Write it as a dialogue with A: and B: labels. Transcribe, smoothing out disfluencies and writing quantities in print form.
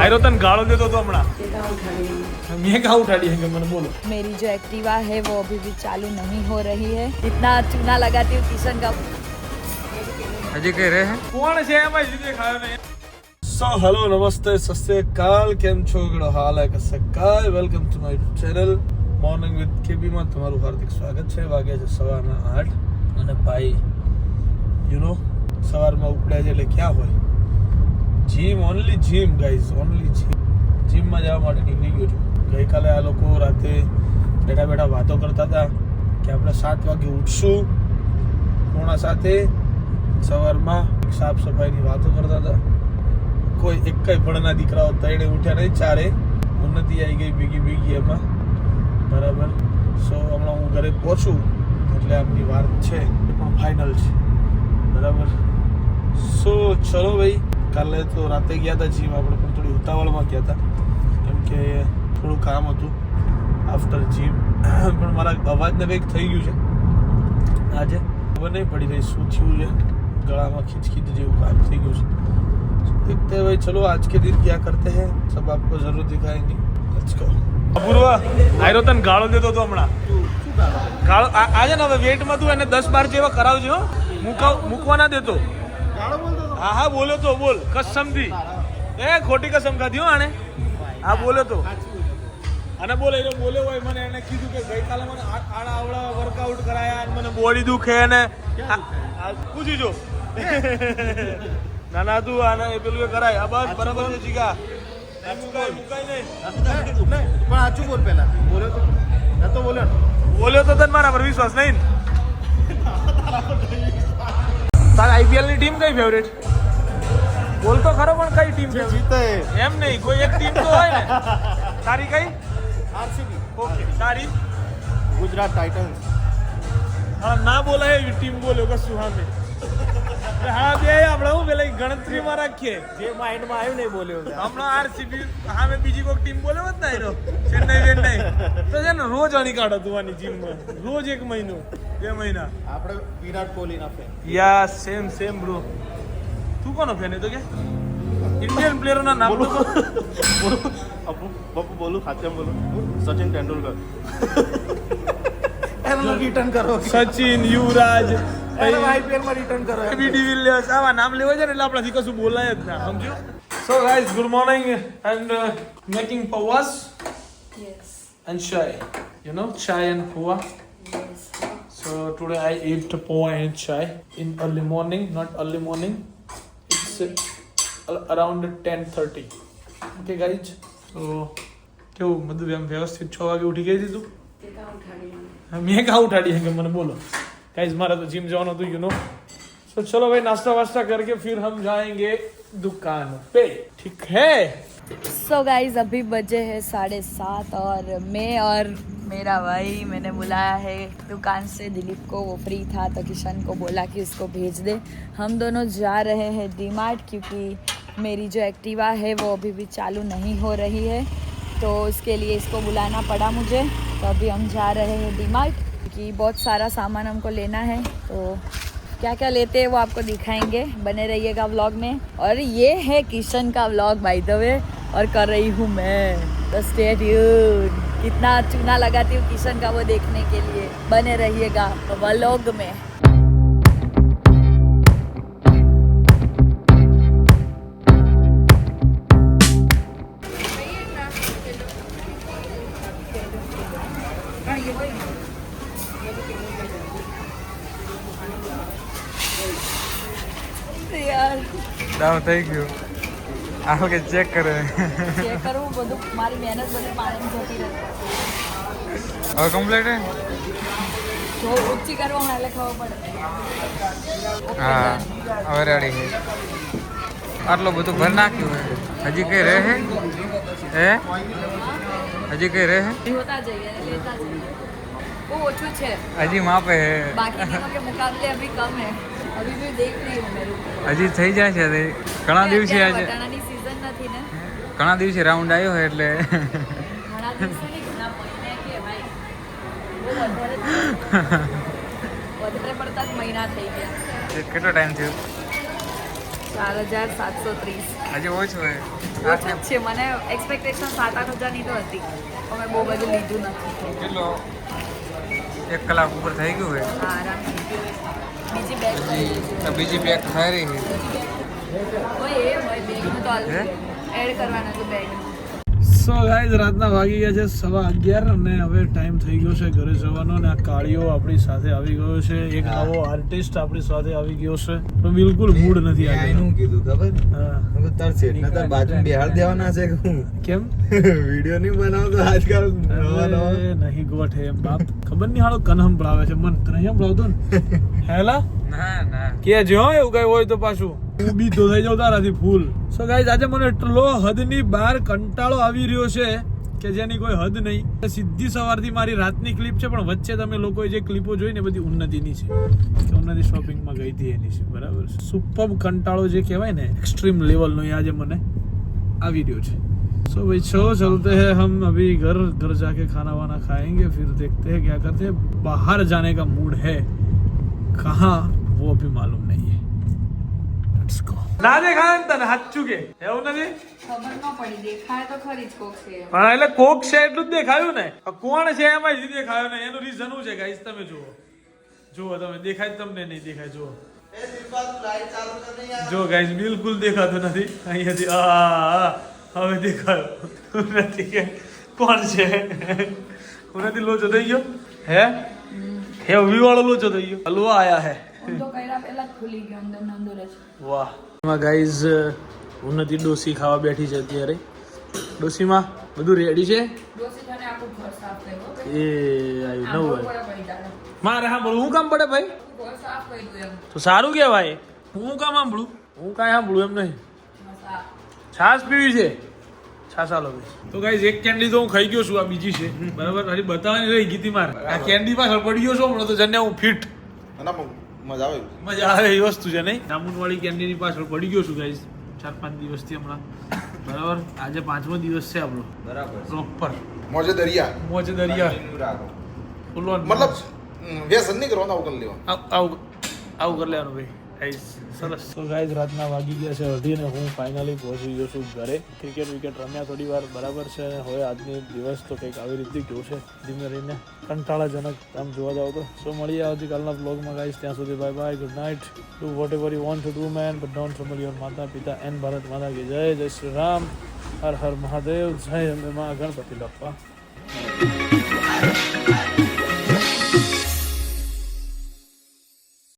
A: आयरो तन गाड़ो दे तो हमना मैं कहाँ उठाड़ी है मैंने बोलो।
B: मेरी जो एक्टिवा है वो अभी भी चालू नहीं हो रही है। इतना चूना लगाती हूँ किशन का।
C: હજી કઈ રહે
A: कौन से है भाई जिसे खाया नहीं। सो हेलो नमस्ते सत श्री अकाल કેમ છો ગળો હાલ હે કસકાય welcome to my channel morning with KB માં તમારું હાર્દિક સ્વાગત છે। વાગ્યા છે સવારના 8 અને ભાઈ યુ નો સવારમાં ઉપડ્યા છે એટલે ક્યાં હોય gym only gym guys only જીમમાં જવા માટે નીકળી ગયો છું। ગઈકાલે આ લોકો રાતે બેઠા બેઠા વાતો કરતા હતા કે આપણે 7 વાગે ઉઠશું, 6:45 સવારમાં સાફ સફાઈની વાતો કરતા હતા। કોઈ એક કઈ ભણના દીકરાઓ ત્રણે ઉઠ્યા નહીં, ચારે ઉન્નતિ આવી ગઈ ભેગી એમાં બરાબર। સો હમણાં હું ઘરે પહોંચું એટલે આમની વાત છે પણ ફાઇનલ છે બરાબર। સો ચલો ભાઈ, કાલે તો રાતે ગયા હતા જીમ આપણે પણ થોડી ઉતાવળમાં ગયા હતા કેમ કે થોડું કામ હતું આફ્ટર જીમ। પણ મારા અવાજને કંઈક થઈ ગયું છે આજે, ખબર નહીં પડી રહી શું થયું છે, गला में खींच जेव काम थी गई। देखते हैं भाई, चलो आज के दिन क्या करते हैं सब आपको जरूर दिखाएंगे। Let's go. अपूर्वा आयरो तन गाळो देतो तो हमणा गाळो આજે ને હવે વેટ માં તું એને 10-12 જેવા કરાવજો, મૂકવા ના દેતો। ગાળો બોલતો તો હા હા બોલ્યો તો બોલ કસમથી એ ખોટી કસમ ખાધી હો આને। હા બોલ્યો તો અને બોલે એ બોલ્યો હોય મને એને કીધું કે ગઈકાલે મને આડા આવડા વર્કઆઉટ કરાયા અને મને બોડી દુખે અને પૂછી જો ના ના તું આને પેલું એ કરાય આ બસ બરાબર છે જીગા મુકાય નહીં
D: પણ આચું બોલ પેલા બોલ્યો તો ન તો
A: બોલ્યો તો તને મારા પર વિશ્વાસ નહીં ને। તારી આઈપીએલ ની ટીમ કઈ ફેવરેટ બોલ તો ખરો, પણ કઈ ટીમ
D: જીતે
A: એમ નહીં કોઈ એક ટીમ તો હોય ને। તારી કઈ
D: આરસીબી
A: ઓકે તારી
D: ગુજરાત ટાઇટન્સ।
A: હા ના બોલાય એવી ટીમ બોલ્યો કશું સામે હા બે આપણે હું પેલા ગણતરીમાં રાખીએ
D: જે માઇન્ડમાં આવ્યું નહીં બોલ્યો
A: હમણાં આરસીબી સામે બીજી કોઈ ટીમ બોલે હોત ને એનો ચેન્નઈ તો છે ને રોજ અણી કાઢો તું આની જીમમાં, રોજ 1 મહિનો 2 મહિના।
D: આપણે વિરાટ કોહલીના ફેન।
A: યા સેમ બ્રો। તું કોનો ફેન હે તો કે ઇન્ડિયન પ્લેયરોના નામ તો
D: પપ્પુ બોલું સાચમ બોલું સચિન તેંડુલકર એનું રિટર્ન કરો
A: સચિન યુવરાજ
D: આઈપીએલ માં રિટર્ન કરો
A: એબી ડિવિલિયર્સ આવા નામ લેવા છે ને એટલે આપણાથી કશું બોલાય જ ના, સમજો। So guys good morning and making પૌવાસ and chai, you know, chai and poha.
B: Yes.
A: So today I ate poha and chai in early morning, not early morning, it's around 10:30. Okay guys, so કેવું બધું એમ વ્યવસ્થિત 6 વાગે ઉઠી ગઈ હતી તું? મેં કાં ઉઠાડી है कि मैंने बोलो गाइस मारा तो जिम जाना तो यू नो। सो चलो भाई नाश्ता वास्ता करके फिर हम जाएंगे दुकान पे, ठीक है।
B: सो गाइज अभी बजे है 7:30 और मैं और मेरा भाई मैंने बुलाया है दुकान से दिलीप को, वो फ्री था तो किशन को बोला कि उसको भेज दे। हम दोनों जा रहे हैं डीमार्ट क्योंकि मेरी जो एक्टिवा है वो अभी भी चालू नहीं हो रही है तो उसके लिए इसको बुलाना पड़ा मुझे। तो अभी हम जा रहे हैं डीमार्ट क्योंकि बहुत सारा सामान हमको लेना है तो क्या क्या लेते हैं वो आपको दिखाएंगे, बने रहिएगा व्लॉग में। और ये है किशन का व्लॉग बाय द वे और कर रही हूँ मैं, तो स्टे ट्यून्ड। कितना चूना लगाती हूँ किशन का वो देखने के लिए बने रहिएगा व्लॉग में। यार
C: દાવ થઈ ગયું આ વખતે ચેક કરે
B: ચેક કરું બધું, મારી મહેનત બધી પાણીમાં જતી રહે।
C: હવે કમ્પ્લીટ હે
B: જો ઊંચી કરવા માં એટલે ખબર પડે।
C: હા હવે રેડી છે। આટલું બધું ભર નાખ્યું હે, હજી કઈ રહે હે હજી કઈ રહે
B: होता जाइए लेता जाइए, वो ओछू છે
C: હજી માપે હે,
B: बाकी दिनों के मुकाबले अभी कम है। अभी भी देख रही हूँ मेरे
C: હજી થઈ જાય છે ઘણા દિવસે આજે
B: વટાણાની સીઝન નથી ને,
C: ઘણા દિવસે રાઉન્ડ આવ્યો હોય એટલે
B: ઘણા દિવસે નહીં ઘણા મહિને કે ભાઈ બહુ વધારે પડતા જ મહિના થઈ ગયા।
C: કેટલો ટાઈમ થયો?
B: 4730
C: હજી ઓછું હોય
B: ઓછું જ છે મને એક્સપેક્ટેશન 7-8 હજારની તો હતી પણ મેં બહુ બધું લીધું નથી
C: કેટલો 1 કલાક ઉપર થઈ ગયું હોય
B: હા આરામથી બીજી બેગ
C: તો બીજી બેગ થઈ રહી છે
B: હોય બેગનું તો એડ કરવાના છે બેગ
A: સો ગાઈઝ રાતના વાગી ગયા છે 11:15 અને હવે ટાઈમ થઈ ગયો છે ઘરે જવાનો અને આ કાળીઓ આપણી સાથે આવી ગયો છે એક નવો આર્ટિસ્ટ આપણી સાથે આવી ગયો છે તો બિલકુલ મૂડ નથી આવ્યો
E: એનું કીધું ખબર
A: હા
E: હું તાર સેટ ના તાર બાજુ બેહાડ દેવાના છે કે હું
A: કેમ
E: વિડિયો નહીં બનાવતો આજકાલ નવા નવા
A: અરે નહીં ગોઠે એમ બાપ ખબર નહીં હાલો કન સંભળાવે છે મન તને સંભળાવતો ને હેલા
C: ના ના
A: કે જો એવું કઈ હોય તો પાછું હું બી તો થઈ જાઉં તારાથી ફૂલ સો ગાઈઝ આજે મને એટલો હદની બહાર કંટાળો આવી રહ્યો છે કે જેની કોઈ હદ નહીં સીધી સવારથી મારી રાતની ક્લિપ છે પણ વચ્ચે તમે લોકોએ જે ક્લિપો જોઈ ને બધી ઉન્નતિની છે કે ઉન્નતિ શોપિંગમાં ગઈ હતી એની છે બરાબર છે સુપર કંટાળો જે કહેવાય ને એક્સ્ટ્રીમ લેવલનો એ આજે મને આવી રહ્યો છે सो भाई चलो चलते हैं हम अभी घर जाके खाना वाना खाएंगे फिर देखते हैं क्या करते हैं बाहर जाने का मूड है कहाँ वो अभी मालूम नहीं है लेट्स गो ना देखा તને સાચું કે એવું નથી
B: ખબર ન પડી દેખાય તો ખરી જ કોક છે
A: પણ એટલે કોક છે એટલું જ દેખાયું ને આ કોણ છે એમાં જ દેખાયો ને એનું રીઝન શું છે ગાઈસ તમે જુઓ તમે દેખાય તમને નહીં દેખાય જુઓ જો ગાઈસ બિલકુલ દેખાતું નથી અહીંયાથી હવે દેખાયો નથી કે કોણ છે હું નથી લોચો થઈ ગયો હે વી વાળો લોચો થઈ ગયો હલવા આયા હે
B: તો કઈરા પહેલા જ ખુલી ગયો અંદર અંદર જ
A: વાહ એમાં ગાઈઝ ઉન્નતિ ડોસી ખાવા બેઠી છે અત્યારે ડોસીમાં બધું રેડી છે
B: ડોસી જાને આખું ઘર સાફ કર્યો
A: એ આવ્યું નવું
B: પૂરા પડી જાય
A: મારે સાંભળવું હું કામ પડે ભાઈ
B: ઘર સાફ કર્યું એમ
A: તો સારું કહેવાય હું કામ સાંભળું હું કાંઈ સાંભળું એમ નહીં છાશ પીવી છે છાશ આલો તો ગાઈઝ એક કેન્ડી તો હું ખાઈ ગયો છું આ બીજી છે બરાબર હજી બતાવવાની રહી ગઈ હતી મારે આ કેન્ડી પાછળ પડી ગયો છું હમણાં તો જને હું ફિટ મજા આવે એ વસ્તુ છે નહીં જામુનવાળી કેન્ડીની પાછળ પડી ગયો છું ગાઈઝ 4-5 દિવસથી હમણાં બરાબર આજે 5મો દિવસ છે આપણો
E: બરાબર
A: પ્રોપર
E: મોજે દરિયા
A: મોજે દરિયા ફૂલ ઓન
E: મતલબ વ્યસન નહીં કરવાનું આવું કરી લેવાનું
A: આવું કરી લેવાનું ભાઈ ગાઈઝ સરસ તો ગાઈઝ રાતના વાગી ગયા છે 2:30 ને હું ફાઇનલી પહોંચી ગયો છું ઘરે ક્રિકેટ વિકેટ રમ્યા થોડી વાર બરાબર છે અને હવે આજની દિવસ તો કંઈક આવી રીતે ગયો છે ધીમે રહીને કંટાળાજનક આમ જોવા જાવ તો સો મળીએ આવતીકાલના બ્લોગમાં ગાઈઝ ત્યાં સુધી bye bye good night do vote ever you want to do man but don't trouble your માતા પિતા એન્ડ ભારત માતા કી જય જય શ્રી રામ હર હર મહાદેવ જય અંબે માં ગણપતિ બાપ્પા